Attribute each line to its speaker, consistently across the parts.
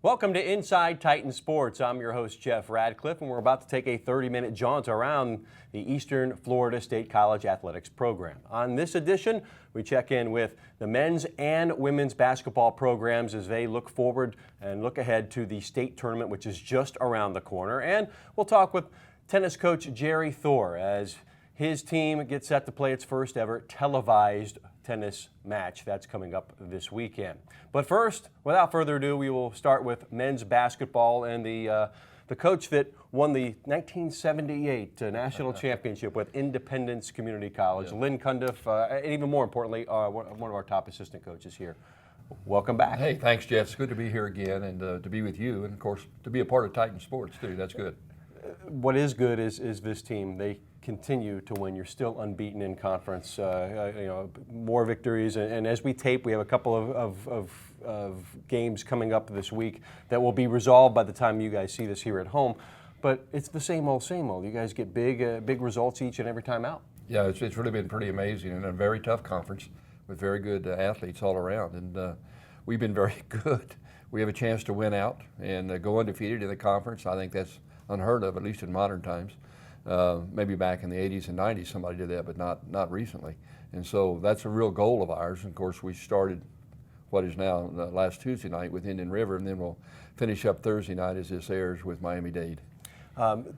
Speaker 1: Welcome to Inside Titan Sports. I'm your host, Jeff Radcliffe, and we're about to take a 30-minute jaunt around the Eastern Florida State College Athletics program. On this edition, we check in with the men's and women's basketball programs as they look forward and look ahead to the state tournament, which is just around the corner. And we'll talk with tennis coach Jerry Thor as his team gets set to play its first ever televised tennis match. That's coming up this weekend. But first, without further ado, we will start with men's basketball and the coach that won the 1978 national championship with Independence Community College, Lynn Cundiff, and even more importantly, one of our top assistant coaches here. Welcome back.
Speaker 2: Hey, thanks, Jeff. It's good to be here again and to be with you, and of course to be a part of Titan Sports too. That's good.
Speaker 1: What is good is this team. They continue to win. You're still unbeaten in conference. More victories, and as we tape, we have a couple of games coming up this week that will be resolved by the time you guys see this here at home. But it's the same old, same old. You guys get big results each and every time out.
Speaker 2: Yeah, it's really been pretty amazing, and a very tough conference with very good athletes all around, and we've been very good. We have a chance to win out and go undefeated in the conference. I think that's unheard of, at least in modern times. Maybe back in the 80s and 90s somebody did that, but not recently. And so that's a real goal of ours. And of course, we started what is now last Tuesday night with Indian River, and then we'll finish up Thursday night as this airs with Miami-Dade.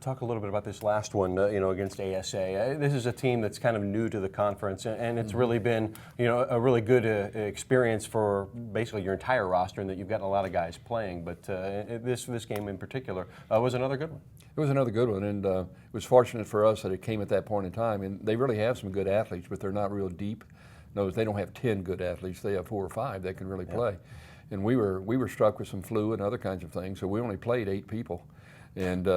Speaker 1: Talk a little bit about this last one, against ASA. This is a team that's kind of new to the conference, and it's really been, a really good experience for basically your entire roster, and that you've gotten a lot of guys playing. But this game in particular was another good one.
Speaker 2: It was another good one, and it was fortunate for us that it came at that point in time. And they really have some good athletes, but they're not real deep. Notice they don't have 10 good athletes; they have 4 or 5 that can really play. And we were struck with some flu and other kinds of things, so we only played 8 people. And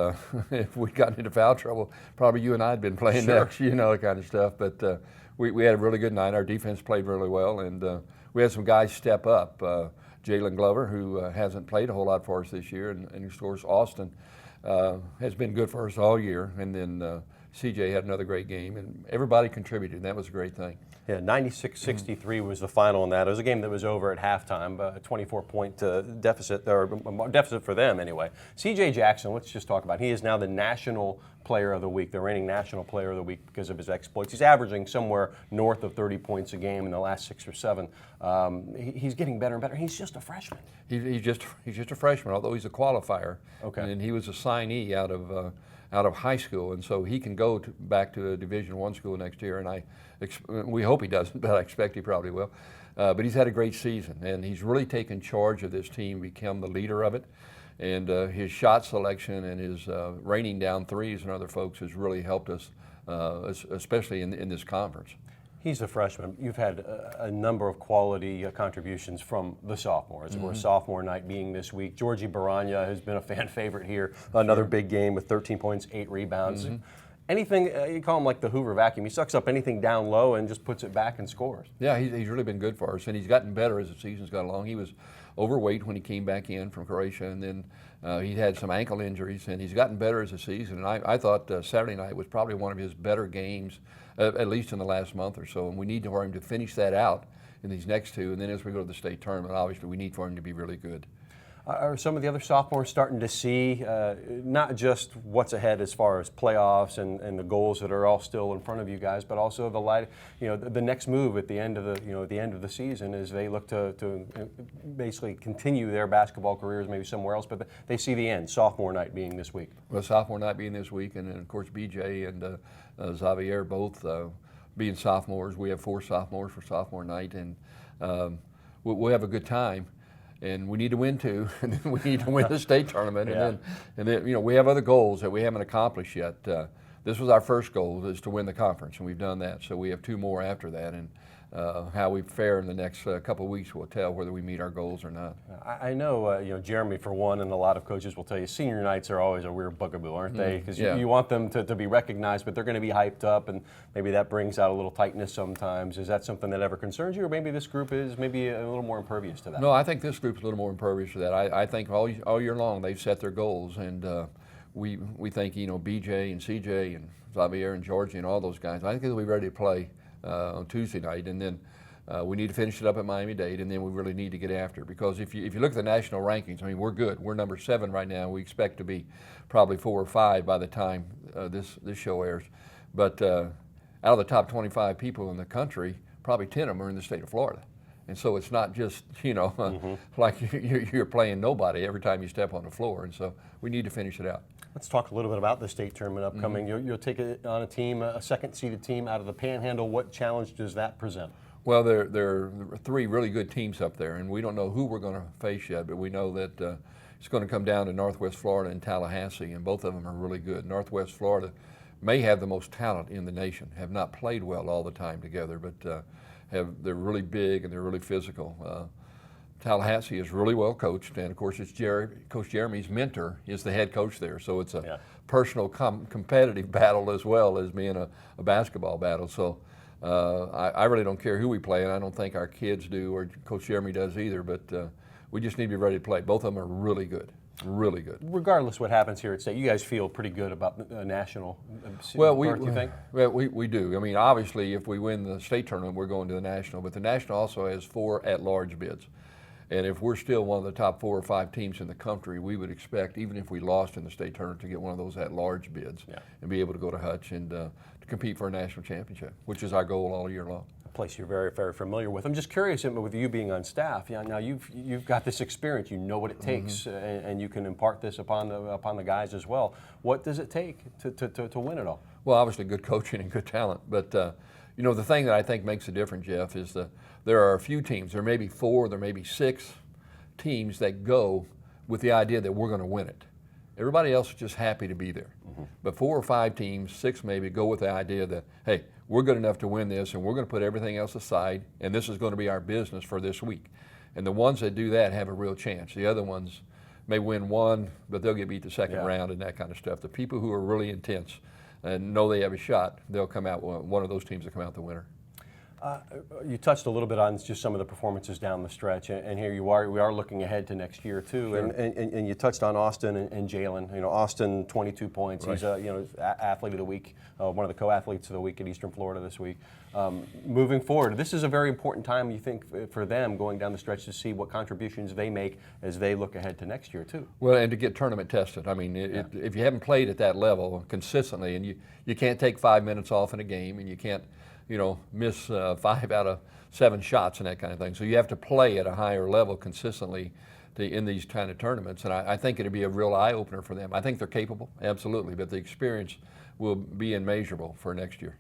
Speaker 2: if we'd gotten into foul trouble, probably you and I had been playing next, that kind of stuff. But we had a really good night. Our defense played really well, and we had some guys step up. Jalen Glover, who hasn't played a whole lot for us this year, and of course Austin has been good for us all year. And then CJ had another great game, and everybody contributed, and that was a great thing.
Speaker 1: Yeah, 96-63 was the final in that. It was a game that was over at halftime, a 24-point deficit, or deficit for them anyway. CJ Jackson, let's just talk about him. He is now the National Player of the Week, the reigning National Player of the Week because of his exploits. He's averaging somewhere north of 30 points a game in the last 6 or 7. He's getting better and better. He's just a freshman.
Speaker 2: He's just a freshman, although he's a qualifier.
Speaker 1: Okay.
Speaker 2: And he was a signee out of high school, and so he can go back to a Division I school next year, and we hope he doesn't, but I expect he probably will. But he's had a great season, and he's really taken charge of this team, become the leader of it, and his shot selection and his raining down threes and other folks has really helped us, especially in this conference.
Speaker 1: He's a freshman. You've had a number of quality contributions from the sophomores. We're sophomore night being this week. Georgie Baranya has been a fan favorite here. Another big game with 13 points, 8 rebounds. Anything, you call him like the Hoover vacuum. He sucks up anything down low and just puts it back and scores.
Speaker 2: Yeah, he's really been good for us, and he's gotten better as the season's gone along. He was overweight when he came back in from Croatia, and then he had some ankle injuries, and he's gotten better as the season. And I thought Saturday night was probably one of his better games, at least in the last month or so, and we need for him to finish that out in these next 2, and then as we go to the state tournament, obviously we need for him to be really good.
Speaker 1: Are some of the other sophomores starting to see not just what's ahead as far as playoffs and the goals that are all still in front of you guys, but also the light, the next move at the end of the season as they look to basically continue their basketball careers maybe somewhere else, but they see the end. Sophomore night being this week.
Speaker 2: Well, sophomore night being this week, and then of course BJ and Xavier both being sophomores. We have 4 sophomores for sophomore night, and we'll have a good time. And we need to win 2, and then we need to win the state tournament, and then we have other goals that we haven't accomplished yet. This was our first goal, is to win the conference, and we've done that. So we have 2 more after that, and how we fare in the next couple of weeks will tell whether we meet our goals or not.
Speaker 1: I know, Jeremy, for one, and a lot of coaches will tell you, senior nights are always a weird bugaboo, aren't they? Because you want them to be recognized, but they're going to be hyped up, and maybe that brings out a little tightness sometimes. Is that something that ever concerns you, or maybe this group is maybe a little more impervious to that?
Speaker 2: No, I think this group's a little more impervious to that. I think all year long they've set their goals, and we think, BJ and CJ and Xavier and Georgie and all those guys, I think they'll be ready to play on Tuesday night, and then We need to finish it up at Miami-Dade, and then we really need to get after it. Because if you look at the national rankings, I mean, we're good. We're number 7 right now. We expect to be probably 4 or 5 by the time this show airs. But out of the top 25 people in the country, probably 10 of them are in the state of Florida. And so it's not just, like you're playing nobody every time you step on the floor. And so we need to finish it out.
Speaker 1: Let's talk a little bit about the state tournament upcoming. You'll take it on a team, a second-seeded team out of the Panhandle. What challenge does that present?
Speaker 2: Well, there are 3 really good teams up there, and we don't know who we're going to face yet, but we know that it's going to come down to Northwest Florida and Tallahassee, and both of them are really good. Northwest Florida may have the most talent in the nation, have not played well all the time together, but they're really big and they're really physical. Tallahassee is really well coached, and of course it's Coach Jeremy's mentor is the head coach there, so it's a personal competitive battle as well as being a basketball battle. So I really don't care who we play, and I don't think our kids do or Coach Jeremy does either, but we just need to be ready to play. Both of them are really good. Really good.
Speaker 1: Regardless what happens here at state, you guys feel pretty good about the national berth, you think?
Speaker 2: Well, we do. I mean, obviously, if we win the state tournament, we're going to the national, but the national also has 4 at-large bids. And if we're still one of the top 4 or 5 teams in the country, we would expect, even if we lost in the state tournament, to get one of those at-large bids and be able to go to Hutch and to compete for a national championship, which is our goal all year long.
Speaker 1: A place you're very, very familiar with. I'm just curious, with you being on staff, now you've got this experience. You know what it takes, and you can impart this upon the guys as well. What does it take to win it all? Well,
Speaker 2: obviously, good coaching and good talent, but the thing that I think makes a difference, Jeff, is there are a few teams. There may be 4, there may be 6 teams that go with the idea that we're going to win it. Everybody else is just happy to be there. But 4 or 5 teams, 6 maybe, go with the idea that, hey, we're good enough to win this, and we're going to put everything else aside, and this is going to be our business for this week. And the ones that do that have a real chance. The other ones may win 1, but they'll get beat the second round and that kind of stuff. The people who are really intense and know they have a shot, they'll come out, one of those teams will come out the winner.
Speaker 1: You touched a little bit on just some of the performances down the stretch, and here we are looking ahead to next year too.
Speaker 2: Sure.
Speaker 1: And you touched on Austin and Jalen. Austin, 22 points.
Speaker 2: Right.
Speaker 1: He's athlete of the week, one of the co-athletes of the week at Eastern Florida this week. Moving forward, this is a very important time, you think, for them going down the stretch to see what contributions they make as they look ahead to next year too.
Speaker 2: Well, and to get tournament tested. I mean, if you haven't played at that level consistently, and you can't take 5 minutes off in a game, and you can't miss 5 out of 7 shots and that kind of thing. So you have to play at a higher level consistently in these kind of tournaments. And I think it'll be a real eye-opener for them. I think they're capable, absolutely, but the experience will be immeasurable for next year.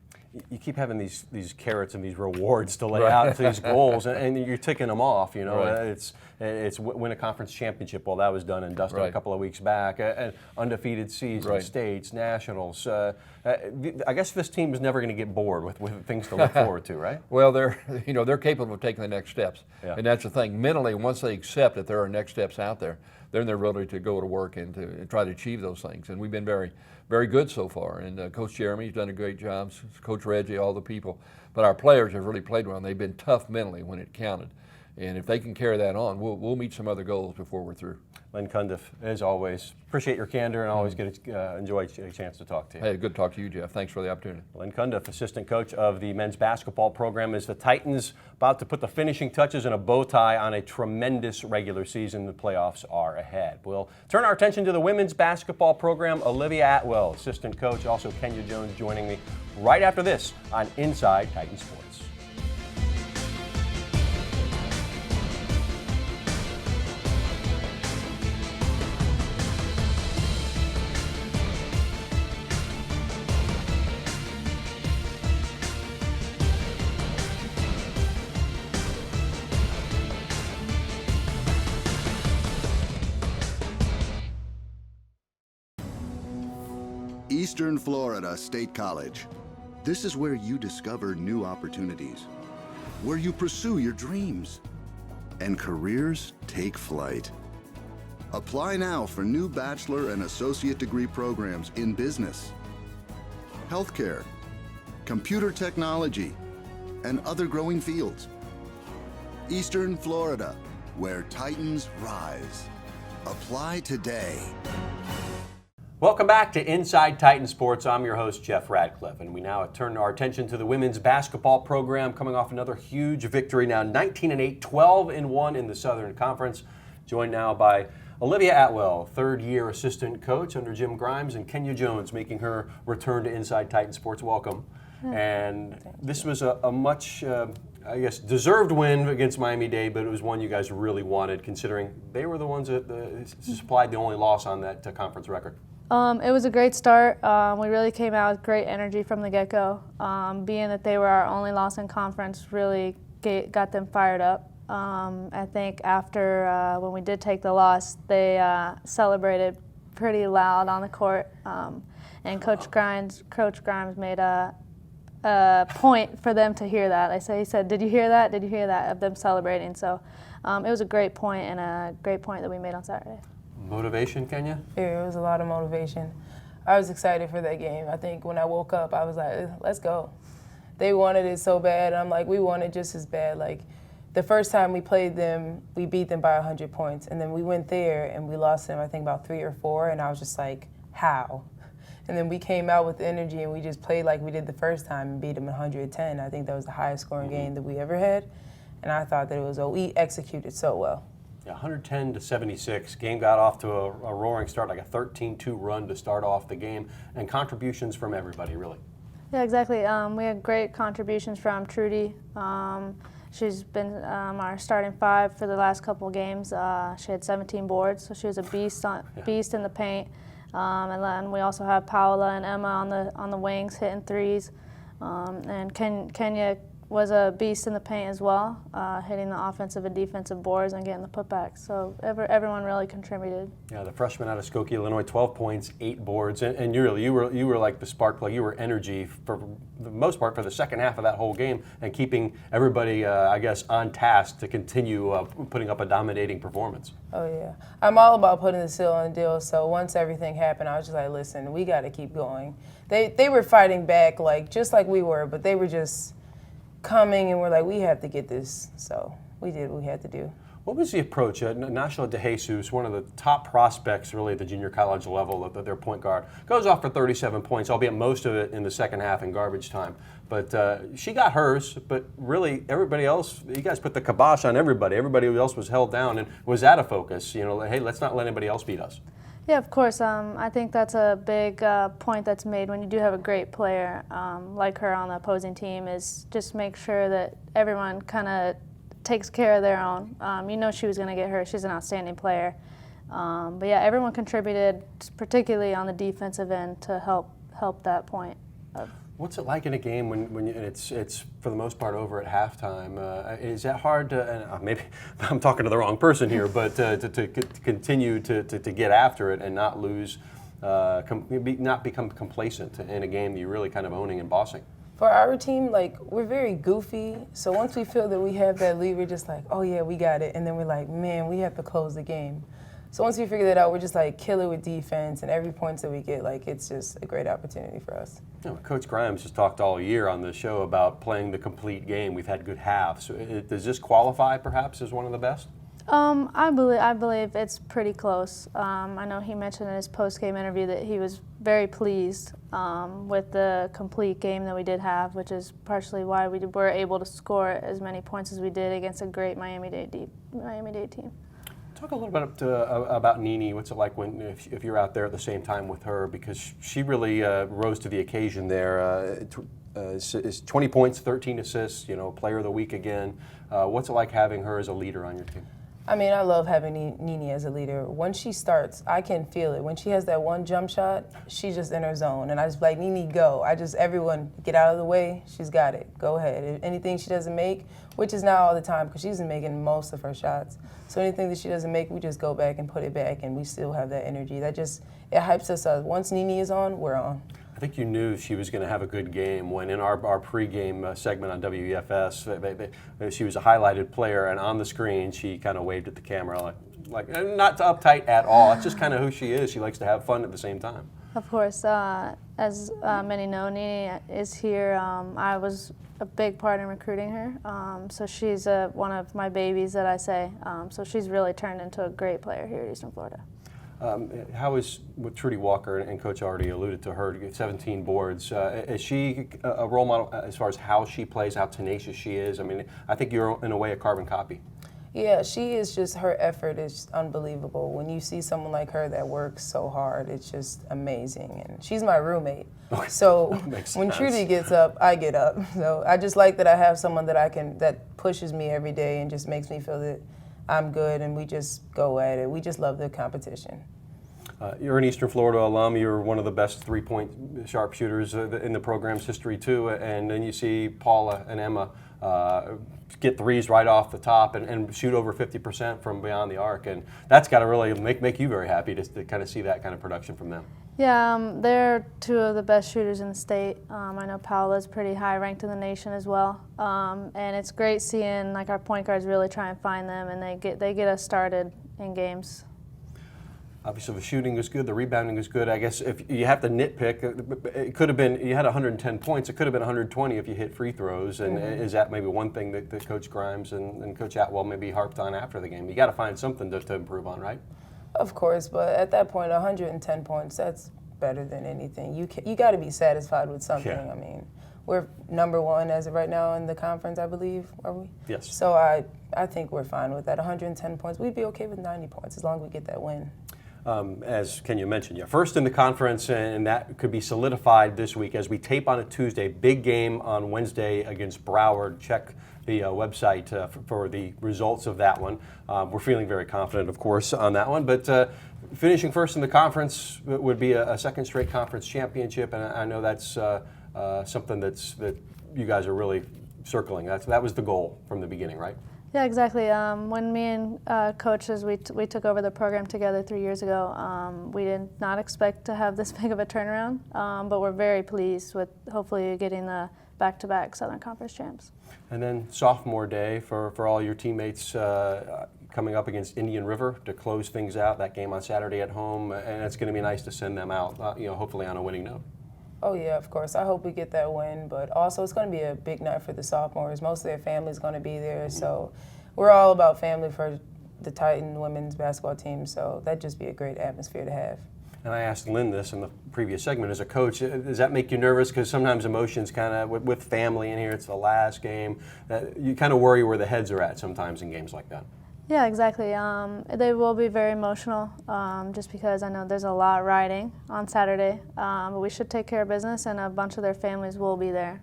Speaker 1: You keep having these carrots and these rewards to lay out to these goals, and you're ticking them off.
Speaker 2: Right.
Speaker 1: It's win a conference championship. Well, that was done and dusted a couple of weeks back. An undefeated season, states, nationals. I guess this team is never going to get bored with things to look forward to, right?
Speaker 2: Well, they're capable of taking the next steps, and that's the thing. Mentally, once they accept that there are next steps out there, then they're ready to go to work and to try to achieve those things. And we've been very, very good so far. And Coach Jeremy's done a great job, Coach Reggie, all the people. But our players have really played well, and they've been tough mentally when it counted. And if they can carry that on, we'll meet some other goals before we're through.
Speaker 1: Len Cundiff, as always, appreciate your candor and always enjoy a chance to talk to you.
Speaker 2: Hey, good to talk to you, Jeff. Thanks for the opportunity.
Speaker 1: Len Cundiff, assistant coach of the men's basketball program, as the Titans about to put the finishing touches and a bow tie on a tremendous regular season. The playoffs are ahead. We'll turn our attention to the women's basketball program. Olivia Atwell, assistant coach, also Kenya Jones joining me right after this on Inside Titan Sports.
Speaker 3: Eastern Florida State College. This is where you discover new opportunities, where you pursue your dreams, and careers take flight. Apply now for new bachelor and associate degree programs in business, healthcare, computer technology, and other growing fields. Eastern Florida, where Titans rise. Apply today.
Speaker 1: Welcome back to Inside Titan Sports. I'm your host, Jeff Radcliffe, and we now turn our attention to the women's basketball program, coming off another huge victory, now 19-8, 12-1 in the Southern Conference. Joined now by Olivia Atwell, third-year assistant coach under Jim Grimes, and Kenya Jones making her return to Inside Titan Sports. Welcome. And this was a much, I guess, deserved win against Miami-Dade, but it was one you guys really wanted, considering they were the ones that supplied the only loss on that conference record.
Speaker 4: It was a great start. We really came out with great energy from the get-go. Being that they were our only loss in conference really got them fired up. I think after when we did take the loss, they celebrated pretty loud on the court. And Coach Grimes made a point for them to hear that. He said, "Did you hear that? Did you hear that?" of them celebrating. So it was a great point and a great point that we made on Saturday.
Speaker 1: Motivation, Kenya?
Speaker 5: Yeah, it was a lot of motivation. I was excited for that game. I think when I woke up, I was like, let's go. They wanted it so bad, and I'm like, we want it just as bad. Like, the first time we played them, we beat them by 100 points, and then we went there and we lost them, I think, about 3 or 4, and I was just like, how? And then we came out with energy, and we just played like we did the first time and beat them 110. I think that was the highest scoring game that we ever had, and I thought that it was, we executed so well.
Speaker 1: Yeah, 110-76. Game got off to a roaring start, like a 13-2 run to start off the game, and contributions from everybody, really.
Speaker 4: Yeah, exactly. We had great contributions from Trudy. She's been our starting 5 for the last couple of games. She had 17 boards, so she was a beast in the paint. And then we also have Paola and Emma on the wings hitting threes. And Kenya was a beast in the paint as well, hitting the offensive and defensive boards and getting the putbacks. So everyone really contributed. Yeah,
Speaker 1: the freshman out of Skokie, Illinois, 12 points, 8 boards, and you were like the spark plug. You were energy for the most part for the second half of that whole game, and keeping everybody, I guess, on task to continue putting up a dominating performance.
Speaker 5: Oh yeah, I'm all about putting the seal on the deal. So once everything happened, I was just like, listen, we got to keep going. They were fighting back just like we were, but they were just coming, and we're like, we have to get this. So we did what we had to do. What
Speaker 1: was the approach? National DeJesus, one of the top prospects really at the junior college level, their point guard, goes off for 37 points, albeit most of it in the second half in garbage time. But she got hers, but really everybody else, you guys put the kibosh on everybody. Everybody else was held down and was out of focus. Hey, let's not let anybody else beat us.
Speaker 4: Yeah, of course. I think that's a big point that's made when you do have a great player like her on the opposing team, is just make sure that everyone kind of takes care of their own. She was going to get hurt. She's an outstanding player. But yeah, everyone contributed, particularly on the defensive end, to help that point.
Speaker 1: What's it like in a game when it's for the most part over at halftime? Is that hard to, and maybe I'm talking to the wrong person here, but to continue to get after it and not lose, not become complacent in a game that you're really kind of owning and bossing?
Speaker 5: For our team, we're very goofy. So once we feel that we have that lead, we're just like, oh yeah, we got it. And then we're like, man, we have to close the game. So once we figure that out, we're just kill it with defense, and every point that we get, it's just a great opportunity for us.
Speaker 1: Coach Grimes has talked all year on the show about playing the complete game. We've had good halves. So does this qualify perhaps as one of the best?
Speaker 4: I believe it's pretty close. I know he mentioned in his post-game interview that he was very pleased with the complete game that we did have, which is partially why we were able to score as many points as we did against a great Miami-Dade team.
Speaker 1: Talk a little bit about Nini. What's it like if you're out there at the same time with her? Because she really rose to the occasion there. It's 20 points, 13 assists, player of the week again. What's it like having her as a leader on your team?
Speaker 5: I mean, I love having Nini as a leader. When she starts, I can feel it. When she has that one jump shot, she's just in her zone. And I just like, Nini, go. Everyone get out of the way. She's got it. Go ahead. If anything she doesn't make, which is not all the time because she's making most of her shots. So anything that she doesn't make, we just go back and put it back, and we still have that energy. It hypes us up. Once Nini is on, we're on.
Speaker 1: I think you knew she was going to have a good game when in our pregame segment on WEFS, she was a highlighted player, and on the screen she kind of waved at the camera like not uptight at all. It's just kind of who she is. She likes to have fun at the same time.
Speaker 4: Of course, as many know, Nini is here. I was a big part in recruiting her, so she's one of my babies that I say. So she's really turned into a great player here at Eastern Florida.
Speaker 1: How is, with Trudy Walker, and Coach already alluded to her, 17 boards, is she a role model as far as how she plays, how tenacious she is? I mean, I think you're in a way a carbon copy.
Speaker 5: Yeah, she is just, her effort is unbelievable. When you see someone like her that works so hard, it's just amazing. And she's my roommate. So when Trudy gets up, I get up. So I just like that I have someone that pushes me every day and just makes me feel that I'm good, and we just go at it. We just love the competition.
Speaker 1: You're an Eastern Florida alum. You're one of the best three-point sharpshooters in the program's history, too. And then you see Paula and Emma get threes right off the top and shoot over 50% from beyond the arc. And that's got to really make you very happy to kind of see that kind of production from them.
Speaker 4: Yeah, they're two of the best shooters in the state. I know Paola's pretty high ranked in the nation as well. And it's great seeing like our point guards really try and find them, and they get us started in games.
Speaker 1: Obviously, the shooting is good, the rebounding is good. I guess if you have to nitpick, it could have been, you had 110 points, it could have been 120 if you hit free throws. And is that maybe one thing that Coach Grimes and Coach Atwell maybe harped on after the game? You got to find something to improve on, right?
Speaker 5: Of course, but at that point, 110 points, that's better than anything. You got to be satisfied with something.
Speaker 1: Yeah.
Speaker 5: I mean, we're #1 as of right now in the conference, I believe, are we?
Speaker 1: Yes.
Speaker 5: So I think we're fine with that. 110 points, we'd be okay with 90 points as long as we get that win.
Speaker 1: As Kenya mentioned, you're first in the conference, and that could be solidified this week as we tape on a Tuesday. Big game on Wednesday against Broward. Check the website for the results of that one. We're feeling very confident, of course, on that one. But finishing first in the conference would be a second straight conference championship, and I know that's something that you guys are really circling. That was the goal from the beginning, right?
Speaker 4: Yeah, exactly. When me and coaches, we took over the program together 3 years ago, we did not expect to have this big of a turnaround, but we're very pleased with hopefully getting the back-to-back Southern Conference champs.
Speaker 1: And then sophomore day for all your teammates coming up against Indian River to close things out, that game on Saturday at home, and it's going to be nice to send them out, hopefully on a winning note.
Speaker 5: Oh yeah, of course. I hope we get that win, but also it's going to be a big night for the sophomores. Most of their family's going to be there, so we're all about family for the Titan women's basketball team, so that'd just be a great atmosphere to have.
Speaker 1: And I asked Lynn this in the previous segment. As a coach, does that make you nervous? Because sometimes emotions kind of, with family in here, it's the last game, you kind of worry where the heads are at sometimes in games like that.
Speaker 4: Yeah, exactly. They will be very emotional just because I know there's a lot riding on Saturday. But we should take care of business, and a bunch of their families will be there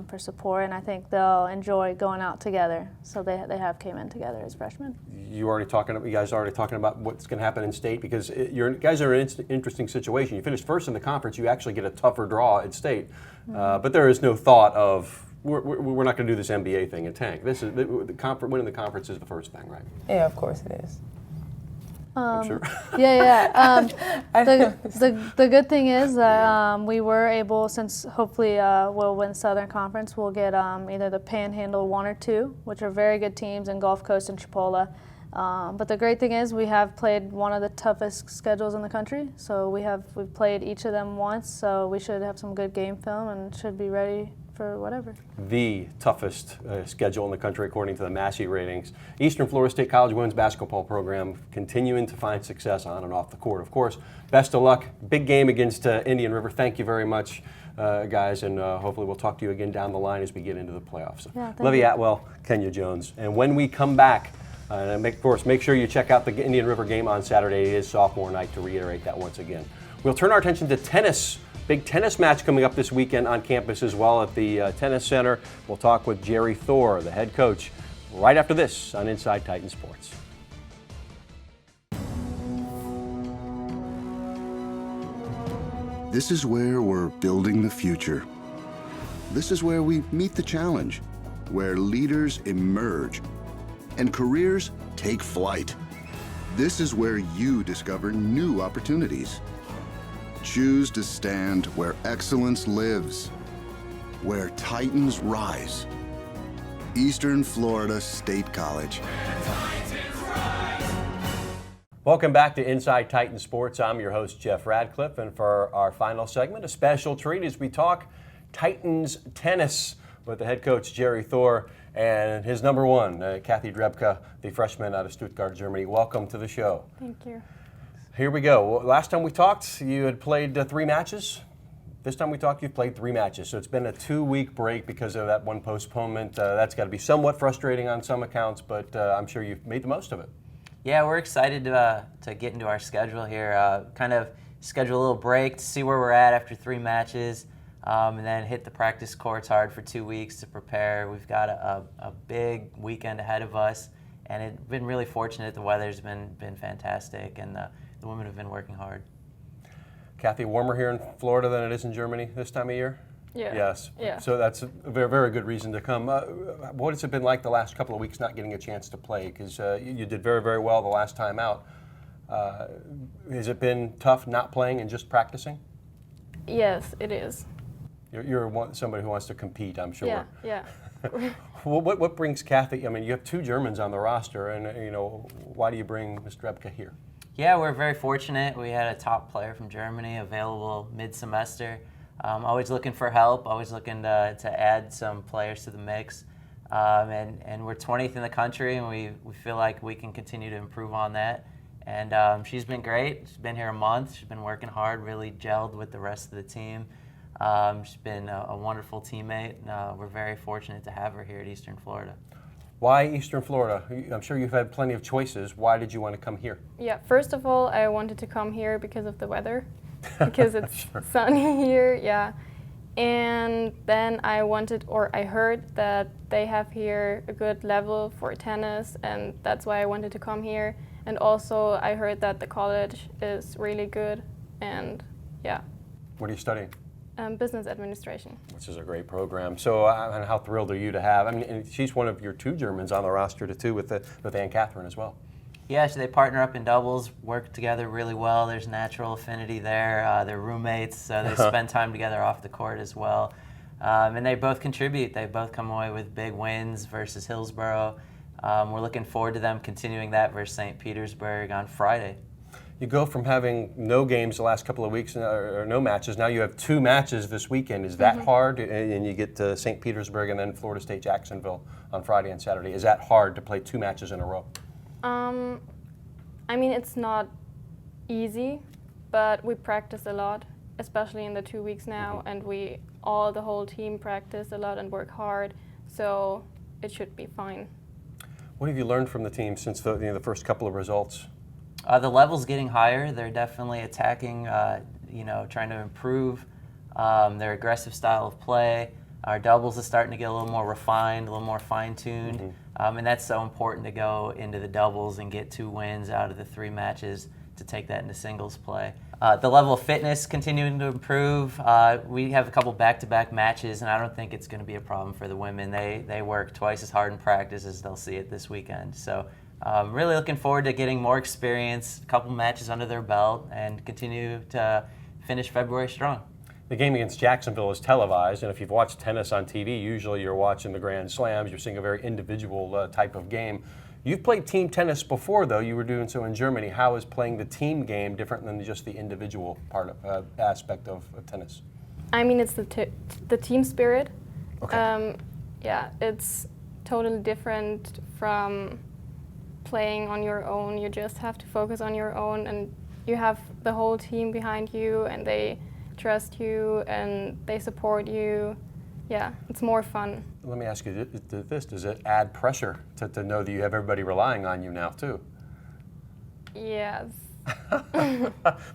Speaker 4: for support, and I think they'll enjoy going out together. So they have came in together as freshmen. You
Speaker 1: guys are already talking about what's going to happen in state, because you guys are in an interesting situation. You finished first in the conference, you actually get a tougher draw at state, but there is no thought of we're not going to do this NBA thing and tank. This is winning the conference is the first thing, right?
Speaker 5: Yeah, of course it is.
Speaker 1: I'm sure.
Speaker 4: Yeah. The good thing is that we were able, since hopefully we'll win Southern Conference, we'll get either the Panhandle 1 or 2, which are very good teams, in Gulf Coast and Chipola. But the great thing is we have played one of the toughest schedules in the country. So we've played each of them once, so we should have some good game film and should be ready for whatever. The toughest schedule in the country according to the Massey ratings. Eastern Florida State College women's basketball program continuing to find success on and off the court. Of course, best of luck. Big game against Indian River. Thank you very much, guys, and hopefully we'll talk to you again down the line as we get into the playoffs. Yeah,
Speaker 1: Levy Atwell, Kenya Jones. And when we come back, of course, make sure you check out the Indian River game on Saturday. It is sophomore night, to reiterate that once again. We'll turn our attention to tennis. Big tennis match coming up this weekend on campus as well at the Tennis Center. We'll talk with Jerry Thor, the head coach, right after this on Inside Titan Sports.
Speaker 3: This is where we're building the future. This is where we meet the challenge, where leaders emerge and careers take flight. This is where you discover new opportunities. Choose to stand where excellence lives, where Titans rise. Eastern Florida State College.
Speaker 1: Welcome back to Inside Titan Sports. I'm your host, Jeff Radcliffe, and for our final segment, a special treat as we talk Titans tennis with the head coach, Jerry Thor, and his number one, Kathy Drebka, the freshman out of Stuttgart, Germany. Welcome to the show.
Speaker 4: Thank you.
Speaker 1: Here we go. Well, last time we talked, you had played 3 matches. This time we talked, you've played 3 matches. So it's been a 2-week break because of that one postponement. That's got to be somewhat frustrating on some accounts, but I'm sure you've made the most of it.
Speaker 6: Yeah, we're excited to get into our schedule here. Kind of schedule a little break to see where we're at after 3 matches, and then hit the practice courts hard for 2 weeks to prepare. We've got a big weekend ahead of us, and it's been really fortunate. The weather's been fantastic, and the women have been working hard.
Speaker 1: Kathy, warmer here in Florida than it is in Germany this time of year?
Speaker 4: Yeah.
Speaker 1: Yes.
Speaker 4: Yeah.
Speaker 1: So that's a very, very good reason to come. What has it been like the last couple of weeks not getting a chance to play? Because you did very, very well the last time out. Has it been tough not playing and just practicing?
Speaker 4: Yes, it is.
Speaker 1: You're somebody who wants to compete, I'm sure.
Speaker 4: Yeah.
Speaker 1: What brings Kathy? I mean, you have 2 Germans on the roster, and why do you bring Ms. Drebka here?
Speaker 6: Yeah, we're very fortunate. We had a top player from Germany available mid-semester. Always looking for help, always looking to add some players to the mix. And we're 20th in the country, and we feel like we can continue to improve on that. And she's been great. She's been here a month. She's been working hard, really gelled with the rest of the team. She's been a wonderful teammate. We're very fortunate to have her here at Eastern Florida.
Speaker 1: Why Eastern Florida? I'm sure you've had plenty of choices. Why did you want to come here?
Speaker 7: Yeah, first of all, I wanted to come here because of the weather, because it's sunny here, yeah. And then I heard that they have here a good level for tennis, and that's why I wanted to come here. And also, I heard that the college is really good, and yeah.
Speaker 1: What are you studying?
Speaker 7: Business administration.
Speaker 1: Which is a great program. So, and how thrilled are you to have? I mean, and she's one of your 2 Germans on the roster too, with Ann Catherine as well.
Speaker 6: Yeah, so they partner up in doubles, work together really well. There's natural affinity there. They're roommates, so they spend time together off the court as well. And they both contribute. They both come away with big wins versus Hillsborough. We're looking forward to them continuing that versus St. Petersburg on Friday.
Speaker 1: You go from having no games the last couple of weeks, or no matches, now you have 2 matches this weekend. Is that hard? And you get to St. Petersburg and then Florida State Jacksonville on Friday and Saturday. Is that hard to play 2 matches in a row?
Speaker 7: I mean, it's not easy, but we practice a lot, especially in the 2 weeks now, and the whole team practice a lot and work hard, so it should be fine.
Speaker 1: What have you learned from the team since the first couple of results?
Speaker 6: The level's getting higher. They're definitely attacking, trying to improve their aggressive style of play. Our doubles is starting to get a little more refined, a little more fine-tuned, and that's so important to go into the doubles and get 2 wins out of the 3 matches to take that into singles play. The level of fitness continuing to improve. We have a couple back-to-back matches, and I don't think it's going to be a problem for the women. They work twice as hard in practice as they'll see it this weekend. So really looking forward to getting more experience, a couple matches under their belt, and continue to finish February strong.
Speaker 1: The game against Jacksonville is televised, and if you've watched tennis on TV, usually you're watching the Grand Slams. You're seeing a very individual type of game. You've played team tennis before, though. You were doing so in Germany. How is playing the team game different than just the individual aspect of tennis?
Speaker 7: I mean, it's the team spirit.
Speaker 1: Okay.
Speaker 7: Yeah, it's totally different from playing on your own. You just have to focus on your own, and you have the whole team behind you, and they trust you and they support you. Yeah, it's more fun.
Speaker 1: Let me ask you this: does it add pressure to know that you have everybody relying on you now too?
Speaker 7: Yes.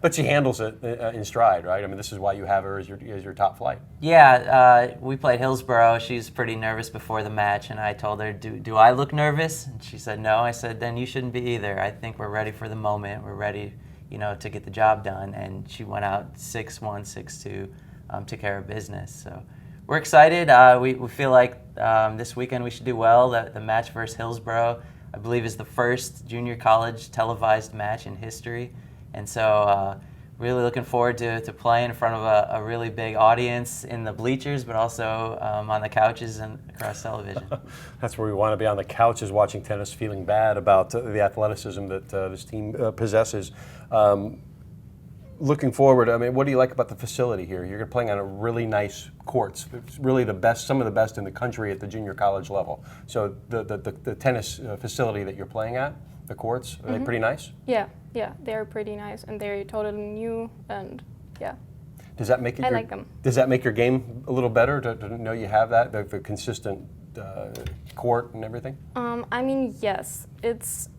Speaker 1: But she handles it in stride, right? I mean, this is why you have her as your top flight.
Speaker 6: Yeah, we played Hillsborough. She was pretty nervous before the match, and I told her, do I look nervous? And she said no. I said, then you shouldn't be either. I think we're ready for the moment. We're ready, to get the job done. And she went out 6-1, 6-2, took care of business. So we're excited. We feel like this weekend we should do well. The match versus Hillsborough, I believe, is the first junior college televised match in history. And so really looking forward to playing in front of a really big audience in the bleachers, but also on the couches and across television.
Speaker 1: That's where we want to be, on the couches watching tennis, feeling bad about the athleticism that this team possesses. looking forward, I mean, what do you like about the facility here? You're playing on a really nice courts. It's really the best, some of the best in the country at the junior college level. So the tennis facility that you're playing at, the courts, are they pretty nice?
Speaker 7: Yeah, they're pretty nice and they're totally new and yeah.
Speaker 1: Does that make it?
Speaker 7: I like them.
Speaker 1: Does that make your game a little better to know you have that, the consistent court and everything?
Speaker 7: I mean, yes, it's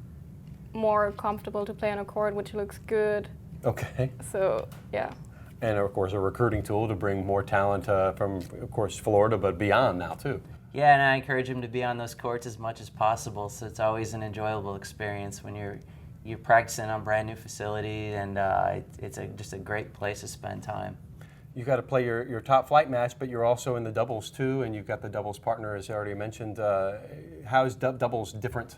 Speaker 7: more comfortable to play on a court, which looks good.
Speaker 1: Okay.
Speaker 7: So yeah.
Speaker 1: And of course, a recruiting tool to bring more talent from, of course, Florida, but beyond now too.
Speaker 6: Yeah, and I encourage him to be on those courts as much as possible. So it's always an enjoyable experience when you're practicing on brand new facility, and it's just a great place to spend time.
Speaker 1: You got to play your top flight match, but you're also in the doubles too, and you've got the doubles partner, as I already mentioned. How is doubles different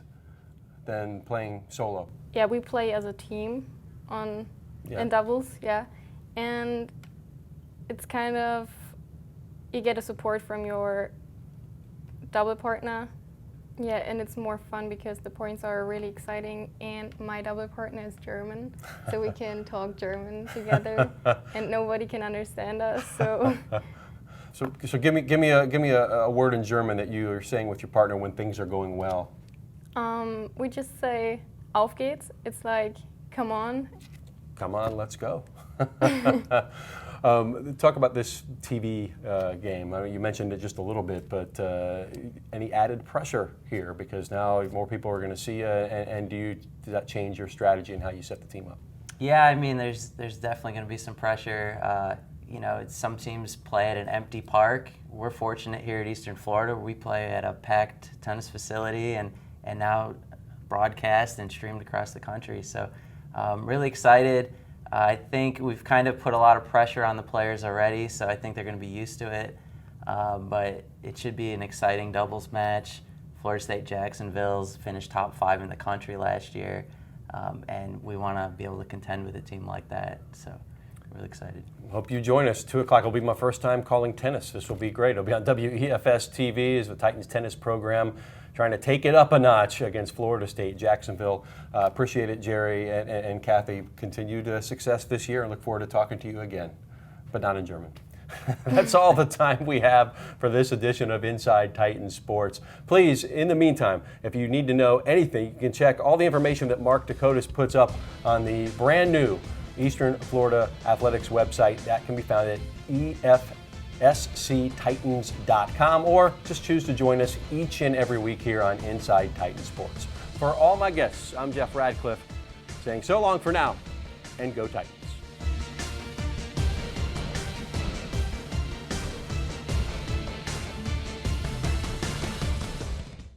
Speaker 1: than playing solo?
Speaker 7: Yeah, we play as a team in doubles, yeah. And it's kind of, you get a support from your double partner. Yeah, and it's more fun because the points are really exciting, and my double partner is German, so we can talk German together, and nobody can understand us. So,
Speaker 1: so give me a word in German that you are saying with your partner when things are going well.
Speaker 7: We just say "Auf geht's." It's like, come on.
Speaker 1: Come on, let's go. Talk about this TV game. I mean, you mentioned it just a little bit, but any added pressure here because now more people are going to see you, and does that change your strategy and how you set the team up?
Speaker 6: Yeah, I mean, there's definitely going to be some pressure. You know, some teams play at an empty park. We're fortunate here at Eastern Florida. We play at a packed tennis facility and now broadcast and streamed across the country. So really excited. I think we've kind of put a lot of pressure on the players already, so I think they're going to be used to it. But it should be an exciting doubles match. Florida State Jacksonville's finished top 5 in the country last year, and we want to be able to contend with a team like that. So really excited.
Speaker 1: Hope you join us. 2 o'clock will be my first time calling tennis. This will be great. It'll be on WEFS TV as the Titans tennis program, trying to take it up a notch against Florida State, Jacksonville. Appreciate it, Jerry and Kathy. Continued success this year and look forward to talking to you again, but not in German. That's all the time we have for this edition of Inside Titans Sports. Please, in the meantime, if you need to know anything, you can check all the information that Mark Dakotas puts up on the brand new Eastern Florida Athletics website. That can be found at EFSCTitans.com, or just choose to join us each and every week here on Inside Titans Sports. For all my guests, I'm Jeff Radcliffe, saying so long for now, and go Titans.